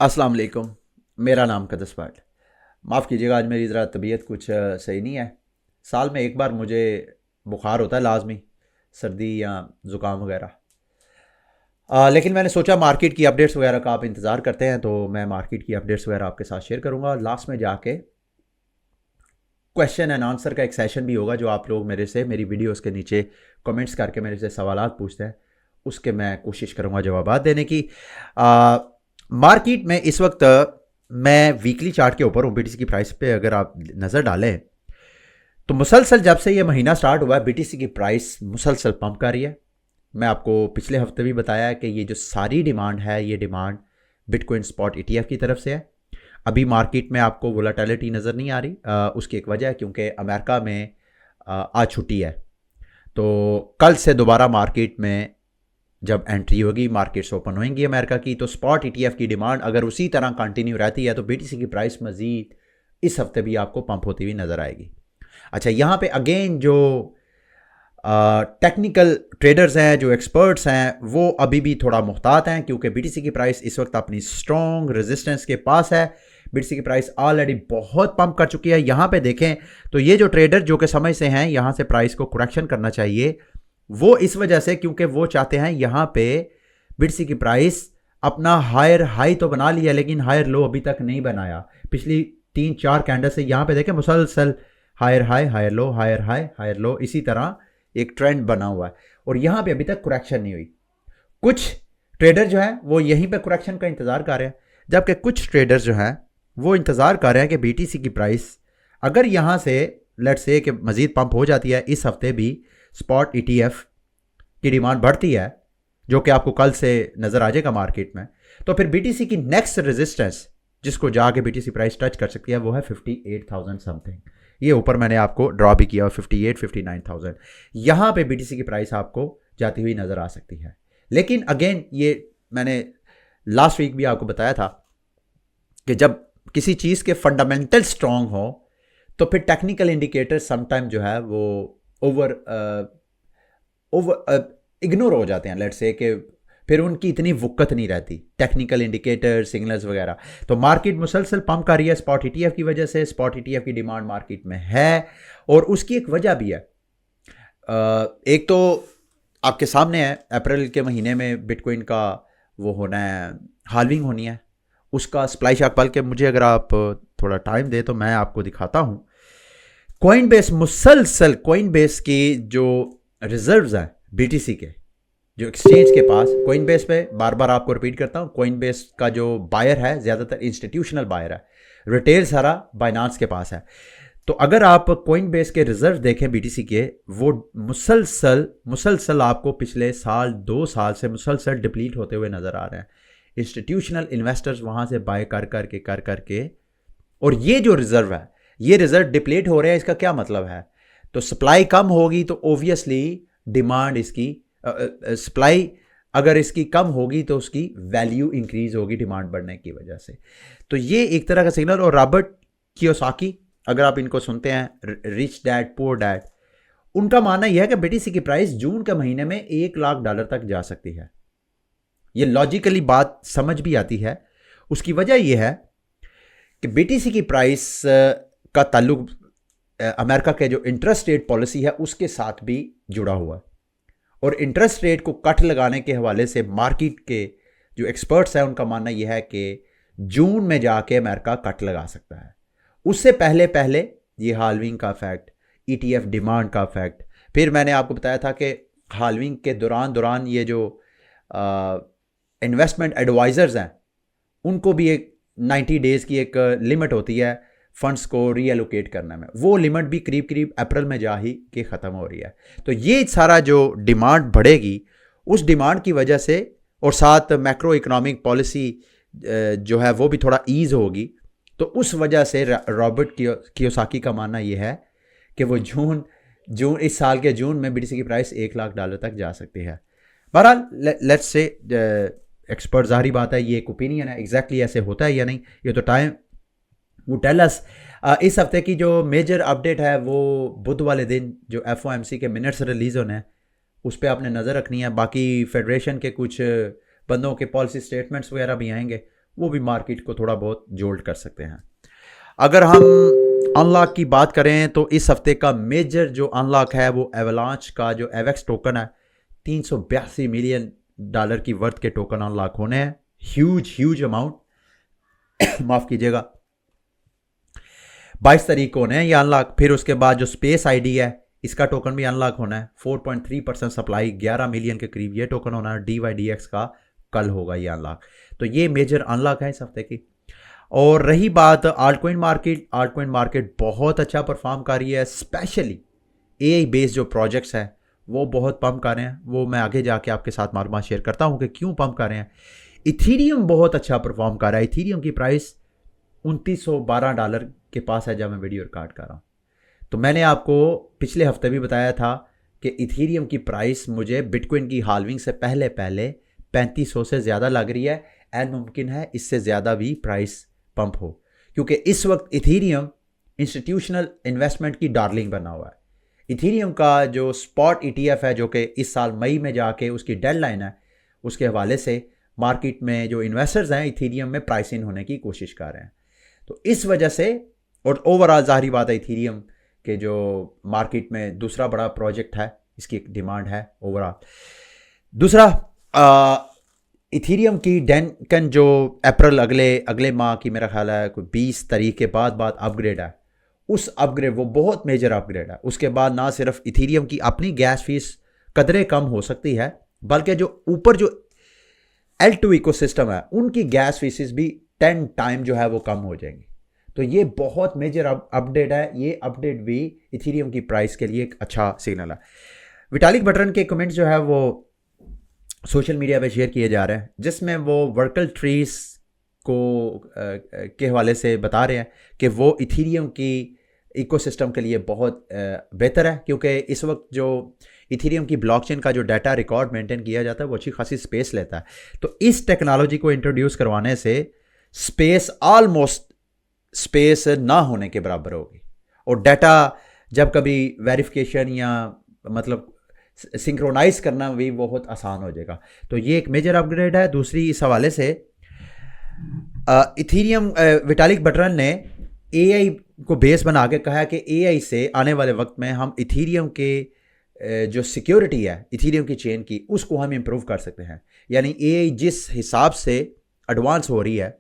अस्सलाम वालेकुम। मेरा नाम कदस पाट। माफ़ कीजिएगा, आज मेरी ज़रा तबीयत कुछ सही नहीं है। साल में एक बार मुझे बुखार होता है लाजमी, सर्दी या ज़ुकाम वगैरह। लेकिन मैंने सोचा मार्केट की अपडेट्स वगैरह का आप इंतज़ार करते हैं, तो मैं मार्केट की अपडेट्स वगैरह आपके साथ शेयर करूँगा। लास्ट में जाके क्वेश्चन एंड आंसर का एक सेशन भी होगा, जो आप लोग मेरे से मेरी वीडियोस के नीचे कमेंट्स करके मेरे से सवालात पूछते हैं, उसके मैं कोशिश करूँगा जवाबात देने की। मार्केट में इस वक्त मैं वीकली चार्ट के ऊपर हूँ। बीटीसी की प्राइस पे अगर आप नज़र डालें तो मुसलसल जब से ये महीना स्टार्ट हुआ है, बीटीसी की प्राइस मुसलसल पंप कर रही है। मैं आपको पिछले हफ्ते भी बताया है कि ये जो सारी डिमांड है, ये डिमांड बिटकॉइन स्पॉट ईटीएफ की तरफ से है। अभी मार्केट में आपको वोलाटिलिटी नज़र नहीं आ रही। उसकी एक वजह है क्योंकि अमेरिका में आज छुट्टी है, तो कल से दोबारा मार्केट में जब एंट्री होगी, मार्केट्स ओपन होंगी अमेरिका की, तो स्पॉट ईटीएफ की डिमांड अगर उसी तरह कंटिन्यू रहती है तो बीटीसी की प्राइस मजीद इस हफ्ते भी आपको पंप होती हुई नज़र आएगी। अच्छा, यहाँ पे अगेन जो टेक्निकल ट्रेडर्स हैं, जो एक्सपर्ट्स हैं, वो अभी भी थोड़ा मुहतात हैं क्योंकि बीटीसी की प्राइस इस वक्त अपनी स्ट्रॉन्ग रेजिस्टेंस के पास है। बीटीसी की प्राइस ऑलरेडी बहुत पंप कर चुकी है। यहाँ पे देखें तो ये जो ट्रेडर जो कि समय से हैं, यहाँ से प्राइस को करेक्शन करना चाहिए, वो इस वजह से क्योंकि वो चाहते हैं यहाँ पे बीटीसी की प्राइस अपना हायर हाई तो बना लिया, लेकिन हायर लो अभी तक नहीं बनाया। पिछली 3-4 कैंडल से यहाँ पे देखें मुसलसल higher high, higher low, higher high, higher low, इसी तरह एक ट्रेंड बना हुआ है और यहाँ पे अभी तक करेक्शन नहीं हुई। कुछ ट्रेडर जो है वो यहीं पे करेक्शन का इंतज़ार कर रहे हैं, जबकि कुछ ट्रेडर जो हैं वो इंतज़ार कर रहे हैं कि बीटीसी की प्राइस अगर यहाँ से लेट्स से कि मज़ीद पंप हो जाती है, इस हफ्ते भी स्पॉट ईटीएफ की डिमांड बढ़ती है, जो कि आपको कल से नज़र आ जाएगा मार्केट में, तो फिर बीटीसी की नेक्स्ट रेजिस्टेंस जिसको जाके बीटीसी प्राइस टच कर सकती है वो है 58,000 समथिंग। ये ऊपर मैंने आपको ड्रॉ भी किया, 58-59,000। यहाँ पे बीटीसी की प्राइस आपको जाती हुई नज़र आ सकती है। लेकिन अगेन ये मैंने लास्ट वीक भी आपको बताया था कि जब किसी चीज़ के फंडामेंटल स्ट्रांग हो तो फिर टेक्निकल इंडिकेटर समटाइम जो है वो ओवर इग्नोर हो जाते हैं। लेट्स से कि फिर उनकी इतनी वुक्कत नहीं रहती, टेक्निकल इंडिकेटर सिग्नल्स वगैरह। तो मार्केट मुसलसल पंप कर रही है स्पॉट ईटीएफ की वजह से। स्पॉट ईटीएफ की डिमांड मार्केट में है और उसकी एक वजह भी है। एक तो आपके सामने है, अप्रैल के महीने में बिटकॉइन का वो होना है, हाल्विंग होनी है, उसका सप्लाई शॉक। बल्कि मुझे अगर आप थोड़ा टाइम दे तो मैं आपको दिखाता हूँ। कॉइनबेस मुसलसल, कॉइनबेस की जो रिजर्व्स हैं बीटीसी के, जो एक्सचेंज के पास, कॉइनबेस पे बार बार आपको रिपीट करता हूँ, कॉइनबेस का जो बायर है ज़्यादातर इंस्टीट्यूशनल बायर है, रिटेल सारा बाइनांस के पास है। तो अगर आप कॉइनबेस के रिजर्व देखें बीटीसी के, वो मुसलसल आपको पिछले साल 2 साल से मुसलसल डिप्लीट होते हुए नज़र आ रहे हैं। इंस्टीट्यूशनल इन्वेस्टर्स वहाँ से बाय कर करके और ये जो रिजर्व है, ये रिजर्व डिप्लीट हो रहे हैं। इसका क्या मतलब है? तो सप्लाई कम होगी तो ओबियसली डिमांड इसकी, सप्लाई अगर इसकी कम होगी तो उसकी वैल्यू इंक्रीज होगी डिमांड बढ़ने की वजह से। तो ये एक तरह का सिग्नल। और रॉबर्ट कियोसाकी, अगर आप इनको सुनते हैं, रिच डैड पुअर डैड, उनका मानना यह है कि बीटीसी की प्राइस जून के महीने में $1 लाख तक जा सकती है। ये लॉजिकली बात समझ भी आती है। उसकी वजह यह है कि बीटीसी की प्राइस का ताल्लुक अमेरिका के जो इंटरेस्ट रेट पॉलिसी है उसके साथ भी जुड़ा हुआ है। और इंटरेस्ट रेट को कट लगाने के हवाले से मार्केट के जो एक्सपर्ट्स हैं उनका मानना यह है कि जून में जाके अमेरिका कट लगा सकता है। उससे पहले पहले ये हाल्विंग का इफेक्ट, ईटीएफ डिमांड का इफेक्ट, फिर मैंने आपको बताया था कि हाल्विंग के दौरान ये जो इन्वेस्टमेंट एडवाइज़र्स हैं उनको भी एक 90 डेज़ की एक लिमिट होती है फंड्स को रीएलोकेट करने में। वो लिमिट भी करीब करीब अप्रैल में जा ही के ख़त्म हो रही है। तो ये सारा जो डिमांड बढ़ेगी, उस डिमांड की वजह से, और साथ मैक्रो इकोनॉमिक पॉलिसी जो है वो भी थोड़ा ईज़ होगी, तो उस वजह से रॉबर्ट कियोसाकी का मानना ये है कि वो जून इस साल के जून में बीटीसी की प्राइस $1 लाख तक जा सकती है। बहरहाल लेट्स से एक्सपर्ट, ज़ाहिर बात है ये एक ओपिनियन है, एग्जैक्टली ऐसे होता है या नहीं ये तो टाइम वो टेल अस। इस हफ्ते की जो मेजर अपडेट है वो बुध वाले दिन जो FOMC के मिनट्स रिलीज़ होने हैं उस पर आपने नज़र रखनी है। बाकी फेडरेशन के कुछ बंदों के पॉलिसी स्टेटमेंट्स वगैरह भी आएंगे, वो भी मार्केट को थोड़ा बहुत जोल्ट कर सकते हैं। अगर हम अनलॉक की बात करें तो इस हफ्ते का मेजर जो अनलॉक है वो एवलांच का जो एवेक्स टोकन है, 382 मिलियन डॉलर की वर्थ के टोकन अनलॉक होने हैं। ह्यूज अमाउंट माफ कीजिएगा, 22 तारीख को होने हैं ये अनलॉक। फिर उसके बाद जो स्पेस आईडी है इसका टोकन भी अनलॉक होना है, 4.3% सप्लाई 11 मिलियन के करीब ये टोकन होना है। DYDX का कल होगा ये अनलॉक। तो ये मेजर अनलॉक है इस हफ्ते की। और रही बात आल्टकॉइन मार्केट बहुत अच्छा परफॉर्म कर रही है, स्पेशली AI बेस्ड जो प्रोजेक्ट्स हैं वो बहुत पंप कर रहे हैं। वो मैं आगे जाके आपके साथ मालूमात शेयर करता हूँ कि क्यों पंप कर रहे हैं। इथीरियम बहुत अच्छा परफॉर्म कर रहा है। इथीरियम की प्राइस $2912 के पास है जब मैं वीडियो रिकॉर्ड कर रहा हूँ। तो मैंने आपको पिछले हफ्ते भी बताया था कि इथीरियम की प्राइस मुझे बिटकॉइन की हाल्विंग से पहले 3500 से ज़्यादा लग रही है, एंड मुमकिन है इससे ज़्यादा भी प्राइस पंप हो, क्योंकि इस वक्त इथीरियम इंस्टीट्यूशनल इन्वेस्टमेंट की डार्लिंग बना हुआ है। इथीरियम का जो स्पॉट ETF है, जो कि इस साल मई में जाके उसकी डेडलाइन है, उसके हवाले से मार्केट में जो इन्वेस्टर्स हैं इथीरियम में प्राइस इन होने की कोशिश कर रहे हैं। तो इस वजह से, और ओवरऑल जाहिर बात है इथीरियम के जो मार्केट में दूसरा बड़ा प्रोजेक्ट है, इसकी एक डिमांड है ओवरऑल। दूसरा इथीरियम की डेनकन जो अप्रैल अगले माह की मेरा ख्याल है कोई 20 तारीख के बाद अपग्रेड है, उस अपग्रेड वो बहुत मेजर अपग्रेड है। उसके बाद ना सिर्फ इथीरियम की अपनी गैस फीस कदरे कम हो सकती है, बल्कि जो ऊपर जो L2 इकोसिस्टम है उनकी गैस फीसिस भी 10 टाइम जो है वो कम हो जाएंगी। तो ये बहुत मेजर अपडेट है। ये अपडेट भी इथीरियम की प्राइस के लिए एक अच्छा सिग्नल है। विटालिक बटरन के कमेंट्स जो है वो सोशल मीडिया पे शेयर किए जा रहे हैं, जिसमें वो वर्कल ट्रीज को के हवाले से बता रहे हैं कि वो इथीरियम की इकोसिस्टम के लिए बहुत बेहतर है, क्योंकि इस वक्त जो इथीरियम की ब्लॉकचेन का जो डाटा रिकॉर्ड मेंटेन किया जाता है वो अच्छी खासी स्पेस लेता है। तो इस टेक्नोलॉजी को इंट्रोड्यूस करवाने से स्पेस ऑलमोस्ट स्पेस ना होने के बराबर होगी, और डाटा जब कभी वेरिफिकेशन या मतलब सिंक्रोनाइज करना भी बहुत आसान हो जाएगा। तो ये एक मेजर अपग्रेड है। दूसरी इस हवाले से इथीरियम विटालिक बटरन ने AI को बेस बना के कहा कि AI से आने वाले वक्त में हम इथीरियम के जो सिक्योरिटी है इथीरियम की चेन की, उसको हम इम्प्रूव कर सकते हैं। यानी AI जिस हिसाब से एडवांस हो रही है,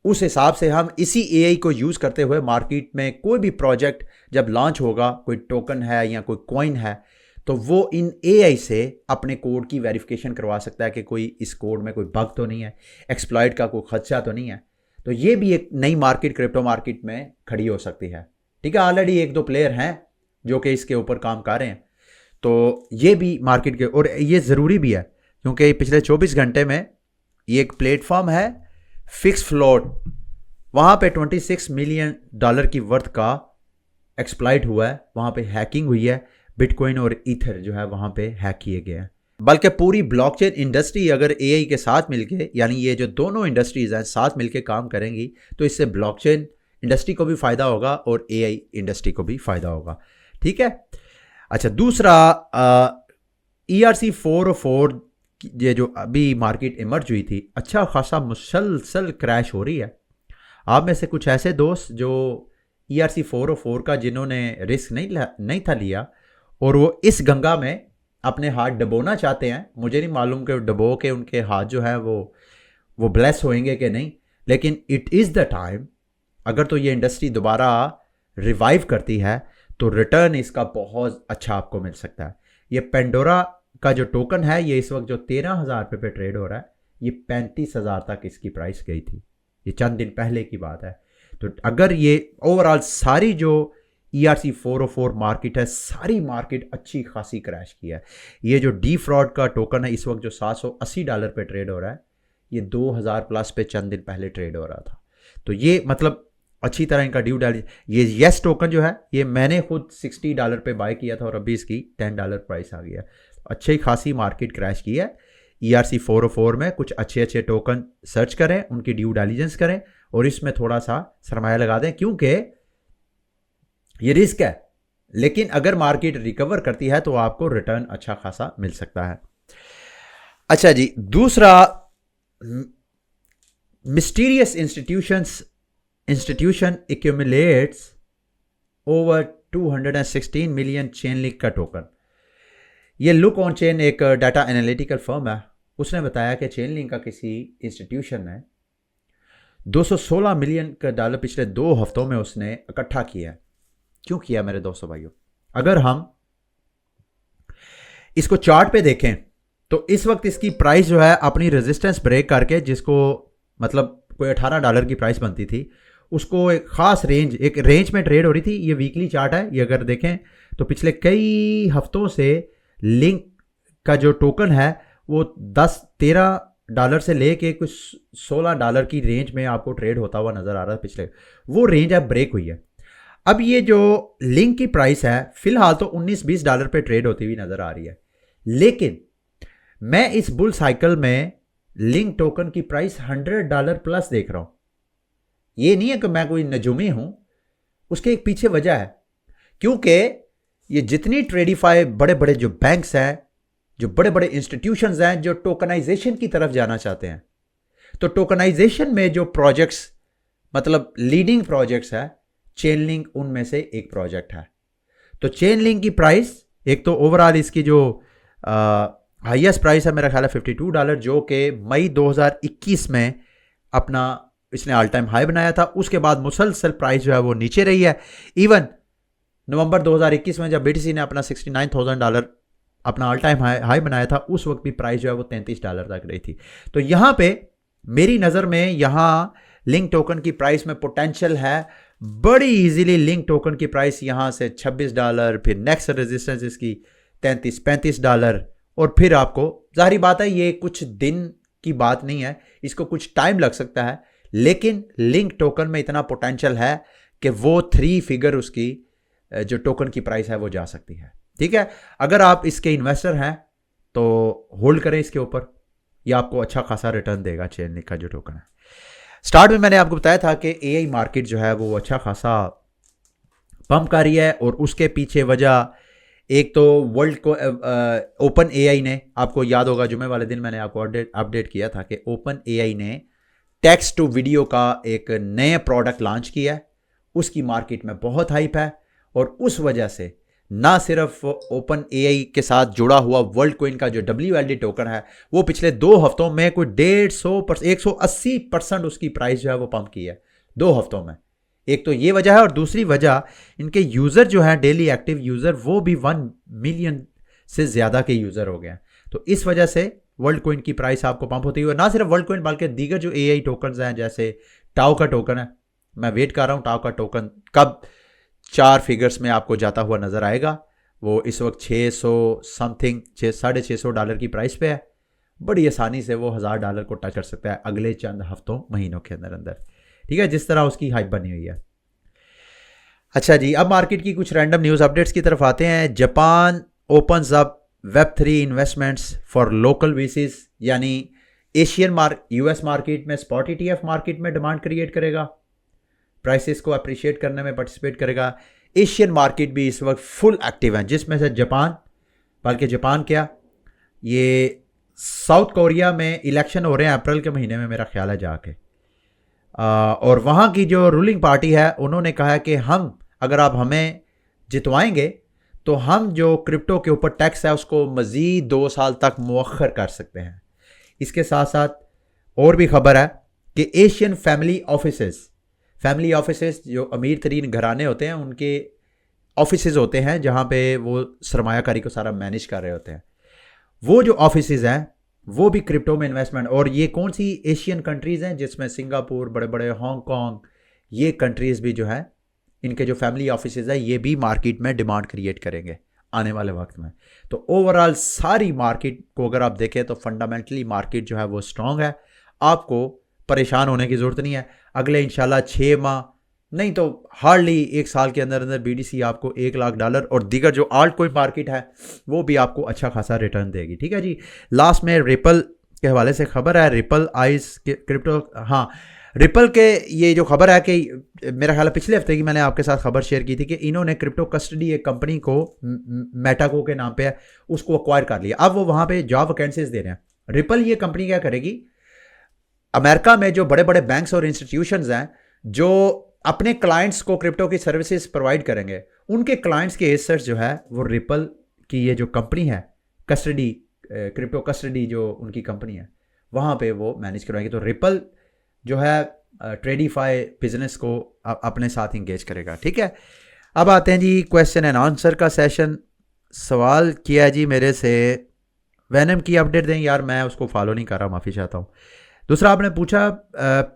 उस हिसाब से हम इसी AI को यूज़ करते हुए मार्केट में कोई भी प्रोजेक्ट जब लॉन्च होगा, कोई टोकन है या कोई कॉइन है, तो वो इन AI से अपने कोड की वेरिफिकेशन करवा सकता है कि कोई इस कोड में कोई बग तो नहीं है, एक्सप्लॉइट का कोई खदशा तो नहीं है। तो ये भी एक नई मार्केट क्रिप्टो मार्केट में खड़ी हो सकती है। ठीक है, ऑलरेडी 1-2 प्लेयर हैं जो कि इसके ऊपर काम कर रहे हैं। तो ये भी मार्केट के, और ये ज़रूरी भी है क्योंकि पिछले 24 घंटे में ये एक प्लेटफॉर्म है फिक्स फ्लोट, वहाँ पे $26 मिलियन की वर्थ का एक्सप्लॉइट हुआ है, वहाँ पे हैकिंग हुई है, बिटकॉइन और ईथर जो है वहाँ पे हैक किए गए हैं। बल्कि पूरी ब्लॉकचेन इंडस्ट्री अगर AI के साथ मिलके, यानी ये जो दोनों इंडस्ट्रीज हैं साथ मिलके काम करेंगी, तो इससे ब्लॉकचेन इंडस्ट्री को भी फ़ायदा होगा और AI इंडस्ट्री को भी फ़ायदा होगा। ठीक है। अच्छा, दूसरा ERC-404 ये जो अभी मार्केट इमर्ज हुई थी, अच्छा खासा मुसलसल क्रैश हो रही है। आप में से कुछ ऐसे दोस्त जो ERC-404 का जिन्होंने रिस्क नहीं था लिया और वो इस गंगा में अपने हाथ डबोना चाहते हैं, मुझे नहीं मालूम कि डबो के उनके हाथ जो है वो ब्लेस होंगे कि नहीं, लेकिन इट इज़ द टाइम। अगर तो ये इंडस्ट्री दोबारा रिवाइव करती है तो रिटर्न इसका बहुत अच्छा आपको मिल सकता है। ये पेंडोरा का जो टोकन है, ये इस वक्त जो 13,000 रुपये पे ट्रेड हो रहा है, ये 35,000 तक इसकी प्राइस गई थी, ये चंद दिन पहले की बात है। तो अगर ये ओवरऑल सारी जो ERC-404 मार्केट है, सारी मार्केट अच्छी खासी क्रैश की है। ये जो डी फ्रॉड का टोकन है इस वक्त जो $780 पे ट्रेड हो रहा है, ये 2000 प्लस पे चंद दिन पहले ट्रेड हो रहा था। तो ये मतलब अच्छी तरह इनका ड्यू डाल, ये येस टोकन जो है ये मैंने खुद $60 पे बाय किया था और अभी इसकी $10 प्राइस आ गया। अच्छी खासी मार्केट क्रैश की है। ERC-404 में कुछ अच्छे टोकन सर्च करें, उनकी ड्यू डाइलिजेंस करें और इसमें थोड़ा सा सरमाया लगा दें, क्योंकि ये रिस्क है, लेकिन अगर मार्केट रिकवर करती है तो आपको रिटर्न अच्छा खासा मिल सकता है। अच्छा जी, दूसरा mysterious institution accumulates over 216 million chain link का टोकन। ये लुक ऑन चेन एक डाटा एनालिटिकल फर्म है, उसने बताया कि चेन लिंक का किसी इंस्टीट्यूशन ने 216 मिलियन का डॉलर पिछले 2 हफ्तों में उसने इकट्ठा किया है। क्यों किया मेरे दोस्तों भाइयों? अगर हम इसको चार्ट पे देखें तो इस वक्त इसकी प्राइस जो है अपनी रेजिस्टेंस ब्रेक करके, जिसको मतलब कोई $18 की प्राइस बनती थी, उसको एक खास रेंज में ट्रेड हो रही थी। ये वीकली चार्ट है, ये अगर देखें तो पिछले कई हफ्तों से लिंक का जो टोकन है वो $10-13 से लेके कुछ $16 की रेंज में आपको ट्रेड होता हुआ नजर आ रहा है। पिछले वो रेंज अब ब्रेक हुई है। अब ये जो लिंक की प्राइस है फिलहाल तो $19-20 पे ट्रेड होती हुई नजर आ रही है, लेकिन मैं इस बुल साइकिल में लिंक टोकन की प्राइस $100 प्लस देख रहा हूं। ये नहीं है कि मैं कोई नजूमी हूं, उसके एक पीछे वजह है, क्योंकि ये जितनी ट्रेडिफाई बड़े बड़े जो बैंक्स हैं, जो बड़े बड़े इंस्टीट्यूशंस हैं जो टोकनाइजेशन की तरफ जाना चाहते हैं, तो टोकनाइजेशन में जो प्रोजेक्ट्स मतलब लीडिंग प्रोजेक्ट्स है, चेन लिंक उनमें से एक प्रोजेक्ट है। तो चेन लिंक की प्राइस एक तो ओवरऑल इसकी जो हाईएस्ट प्राइस है मेरा ख्याल है $52, जो कि मई 2021 में अपना इसने ऑल टाइम हाई बनाया था। उसके बाद मुसलसल प्राइस जो है वो नीचे रही है। इवन नवंबर 2021 में जब BTC ने अपना $69,000 अपना ऑल टाइम हाई बनाया था, उस वक्त भी प्राइस जो है वो $33 तक रही थी। तो यहाँ पे मेरी नज़र में यहाँ लिंक टोकन की प्राइस में पोटेंशियल है बड़ी इजीली। लिंक टोकन की प्राइस यहाँ से $26, फिर नेक्स्ट रेजिस्टेंस इसकी $33-35, और फिर आपको जाहिर बात है ये कुछ दिन की बात नहीं है, इसको कुछ टाइम लग सकता है, लेकिन लिंक टोकन में इतना पोटेंशियल है कि वो 3 फिगर उसकी जो टोकन की प्राइस है वो जा सकती है। ठीक है, अगर आप इसके इन्वेस्टर हैं तो होल्ड करें इसके ऊपर, यह आपको अच्छा खासा रिटर्न देगा चेन लिंक का जो टोकन है। स्टार्ट में मैंने आपको बताया था कि AI मार्केट जो है वो अच्छा खासा पंप कर रही है, और उसके पीछे वजह एक तो वर्ल्ड को ओपन AI ने, आपको याद होगा जुमे वाले दिन मैंने आपको अपडेट किया था कि ओपन AI ने टेक्स्ट टू वीडियो का एक नया प्रोडक्ट लॉन्च किया है, उसकी मार्केट में बहुत हाइप है, और उस वजह से ना सिर्फ ओपन AI के साथ जुड़ा हुआ वर्ल्ड कॉइन का जो WLD टोकन है वो पिछले 2 हफ्तों में कोई 180% उसकी प्राइस जो है वो पंप की है 2 हफ्तों में। एक तो ये वजह है, और दूसरी वजह इनके यूज़र जो है डेली एक्टिव यूज़र वो भी 1 मिलियन से ज़्यादा के यूज़र हो गए हैं। तो इस वजह से वर्ल्ड कॉइन की प्राइस आपको पंप होती है। ना सिर्फ वर्ल्ड कॉइन बल्कि दीगर जो AI टोकन्स हैं, जैसे टाओ का टोकन है, मैं वेट कर रहा हूँ टाओ का टोकन कब 4 फिगर्स में आपको जाता हुआ नजर आएगा। वो इस वक्त 600 समथिंग $650 की प्राइस पे है, बड़ी आसानी से वो $1000 को टच कर सकता है अगले चंद हफ्तों महीनों के अंदर अंदर। ठीक है, जिस तरह उसकी हाइप बनी हुई है। अच्छा जी, अब मार्केट की कुछ रैंडम न्यूज़ अपडेट्स की तरफ आते हैं। Japan opens up Web3 investments for local VCs, यानी एशियन US मार्केट में स्पॉट ETF मार्केट में डिमांड क्रिएट करेगा, प्राइसेस को अप्रिशिएट करने में पार्टिसिपेट करेगा। एशियन मार्केट भी इस वक्त फुल एक्टिव है, जिसमें से जापान, बल्कि जापान क्या, ये साउथ कोरिया में इलेक्शन हो रहे हैं अप्रैल के महीने में मेरा ख्याल है जाके, और वहाँ की जो रूलिंग पार्टी है उन्होंने कहा है कि हम अगर आप हमें जितवाएंगे तो हम जो क्रिप्टो के ऊपर टैक्स है उसको मज़ीद 2 साल तक मुअख्खर कर सकते हैं। इसके साथ साथ और भी खबर है कि एशियन फैमिली ऑफिसेस जो अमीर तरीन घराने होते हैं उनके ऑफिसेज होते हैं जहाँ पे वो सरमायाकारी को सारा मैनेज कर रहे होते हैं, वो जो ऑफिसेज हैं वो भी क्रिप्टो में इन्वेस्टमेंट। और ये कौन सी एशियन कंट्रीज़ हैं, जिसमें सिंगापुर, बड़े बड़े हांगकॉन्ग, ये कंट्रीज़ भी जो है इनके जो फैमिली ऑफिसेज है ये भी मार्केट में डिमांड क्रिएट करेंगे आने वाले वक्त में। तो ओवरऑल सारी मार्केट को अगर आप देखें तो फंडामेंटली मार्केट जो है वो स्ट्रॉन्ग है, आपको परेशान होने की ज़रूरत नहीं है। अगले इंशाल्लाह 6 माह नहीं तो हार्डली 1 साल के अंदर अंदर BTC आपको $1 लाख और दीगर जो आल्ट कोइन मार्केट है वो भी आपको अच्छा खासा रिटर्न देगी। ठीक है जी, लास्ट में रिपल के हवाले से खबर है, रिपल आइस के क्रिप्टो, हाँ रिपल के ये जो खबर है कि मेरा ख्याल है पिछले हफ्ते की मैंने आपके साथ खबर शेयर की थी कि इन्होंने क्रिप्टो कस्टडी एक कंपनी को मेटाको के नाम पे है उसको अक्वायर कर लिया। अब वो वहाँ पे जॉब वैकेंसीज दे रहे हैं। रिपल ये कंपनी क्या करेगी, अमेरिका में जो बड़े बड़े बैंक्स और इंस्टीट्यूशंस हैं जो अपने क्लाइंट्स को क्रिप्टो की सर्विसेज प्रोवाइड करेंगे, उनके क्लाइंट्स के एसेट्स जो है वो रिपल की ये जो कंपनी है कस्टडी, क्रिप्टो कस्टडी जो उनकी कंपनी है वहाँ पे वो मैनेज करवाएंगे। तो रिपल जो है ट्रेडिफाई बिजनेस को अपने साथ इंगेज करेगा। ठीक है, अब आते हैं जी क्वेश्चन एंड आंसर का सेशन। सवाल किया जी मेरे से, वैनम की अपडेट दें। यार मैं उसको फॉलो नहीं कर रहा, माफ़ी चाहता हूँ। दूसरा आपने पूछा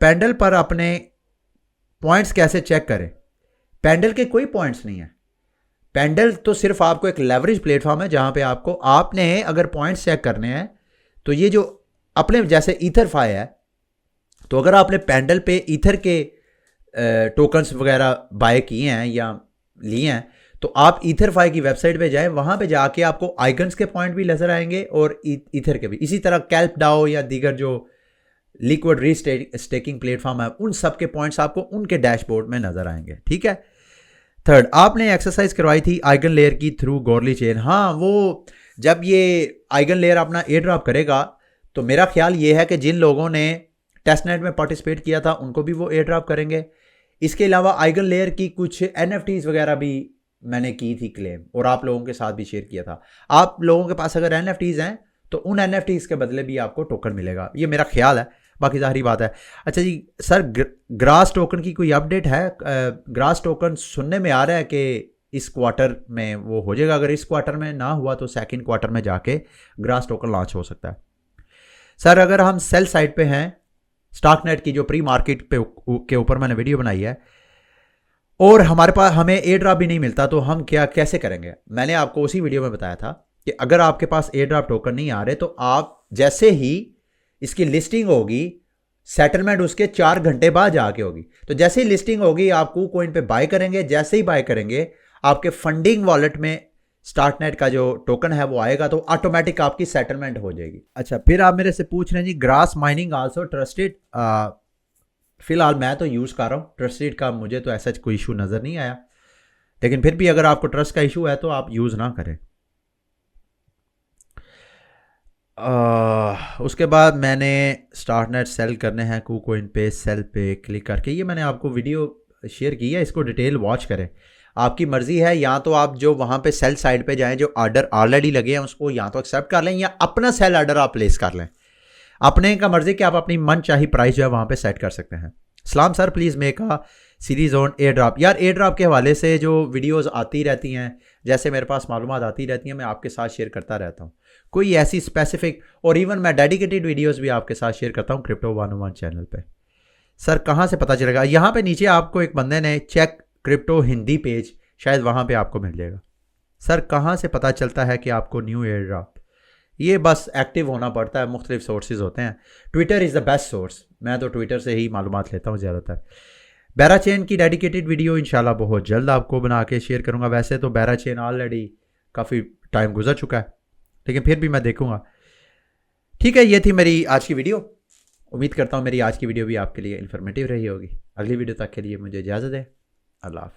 पैंडल पर अपने पॉइंट्स कैसे चेक करें। पैंडल के कोई पॉइंट्स नहीं है। पैंडल तो सिर्फ आपको एक लेवरेज प्लेटफॉर्म है जहाँ पे आपने अगर पॉइंट्स चेक करने हैं तो ये जो अपने जैसे ईथरफाई है, तो अगर आपने पैंडल पे ईथर के टोकन्स वगैरह बाय किए हैं या लिए हैं तो आप ईथरफाई की वेबसाइट पे जाएं, वहाँ पे जाके आपको आइकन्स के पॉइंट भी नजर आएंगे और ईथर के भी। इसी तरह कैल्प डाओ या दीगर जो लिक्विड रीस्टेकिंग प्लेटफॉर्म है उन सब के पॉइंट्स आपको उनके डैशबोर्ड में नजर आएंगे। ठीक है। थर्ड, आपने एक्सरसाइज करवाई थी आइगन लेयर की थ्रू गॉर्ली चेन। हाँ, वो जब ये आइगन लेयर अपना एयर ड्रॉप करेगा तो मेरा ख्याल ये है कि जिन लोगों ने टेस्टनेट में पार्टिसिपेट किया था उनको भी वो एयर ड्रॉप करेंगे। इसके अलावा आइगन लेयर की कुछ NFTs वगैरह भी मैंने की थी क्लेम और आप लोगों के साथ भी शेयर किया था। आप लोगों के पास अगर NFTs हैं तो उन NFTs के बदले भी आपको टोकन मिलेगा, ये मेरा ख्याल है, बाकी ज़ाहिरी बात है। अच्छा जी सर, ग्रास टोकन की कोई अपडेट है? ग्रास टोकन सुनने में आ रहा है कि इस क्वार्टर में वो हो जाएगा। अगर इस क्वार्टर में ना हुआ तो सेकंड क्वार्टर में जाके ग्रास टोकन लॉन्च हो सकता है। सर अगर हम सेल साइड पे हैं, स्टॉकनेट की जो प्री मार्केट पे के ऊपर मैंने वीडियो बनाई है और हमारे पास हमें एयर ड्रॉप भी नहीं मिलता तो हम कैसे करेंगे? मैंने आपको उसी वीडियो में बताया था कि अगर आपके पास एयर ड्रॉप टोकन नहीं आ रहे तो आप जैसे ही इसकी लिस्टिंग होगी, सेटलमेंट उसके 4 घंटे बाद जाके होगी, तो जैसे ही लिस्टिंग होगी आप KuCoin पे बाय करेंगे। जैसे ही बाय करेंगे आपके फंडिंग वॉलेट में स्टार्टनेट का जो टोकन है वो आएगा तो ऑटोमेटिक आपकी सेटलमेंट हो जाएगी। अच्छा, फिर आप मेरे से पूछ रहे हैं जी ग्रास माइनिंग आल्सो ट्रस्टेड। फिलहाल मैं तो यूज़ कर रहा हूँ ट्रस्टेड का, मुझे तो ऐसा कोई इशू नज़र नहीं आया, लेकिन फिर भी अगर आपको ट्रस्ट का इशू है तो आप यूज़ ना करें। उसके बाद मैंने स्टार्टनेट सेल करने हैं KuCoin पे, सेल पे क्लिक करके, ये मैंने आपको वीडियो शेयर की है, इसको डिटेल वॉच करें। आपकी मर्जी है, या तो आप जो वहाँ पे सेल साइड पे जाएं, जो ऑर्डर ऑलरेडी लगे हैं उसको या तो एक्सेप्ट कर लें या अपना सेल ऑर्डर आप प्लेस कर लें। अपने का मर्जी कि आप अपनी मन चाही प्राइस जो है वहाँ पे सेट कर सकते हैं। सलाम sir, please make a series on air drop. यार एयर ड्रॉप के हवाले से जो वीडियोज़ आती रहती हैं, जैसे मेरे पास मालूमात आती रहती हैं, मैं आपके साथ शेयर करता रहता हूँ। कोई ऐसी स्पेसिफिक, और इवन मैं डेडिकेटेड वीडियोज़ भी आपके साथ शेयर करता हूँ क्रिप्टो 101 चैनल पर। सर कहाँ से पता चलेगा? यहाँ पे नीचे आपको एक बंदे ने चेक क्रिप्टो हिंदी पेज, शायद वहाँ पे आपको मिल जाएगा। सर कहाँ से पता चलता है कि आपको न्यू एयर ड्रॉप? ये बस एक्टिव होना पड़ता है, मुख्तलिफ सोर्सेज होते हैं। Twitter is the best source, मैं तो ट्विटर से ही मालूमात लेता हूँ ज़्यादातर। बैरा चेन की डेडिकेटेड वीडियो इंशाल्लाह बहुत जल्द आपको बना के शेयर करूँगा। वैसे तो बैरा चेन ऑलरेडी काफ़ी टाइम गुजर चुका है, लेकिन फिर भी मैं देखूँगा। ठीक है, ये थी मेरी आज की वीडियो। उम्मीद करता हूँ मेरी आज की वीडियो भी आपके लिए इन्फॉर्मेटिव रही होगी। अगली वीडियो तक के लिए मुझे इजाज़त दें। अल्लाह हाफ़िज़।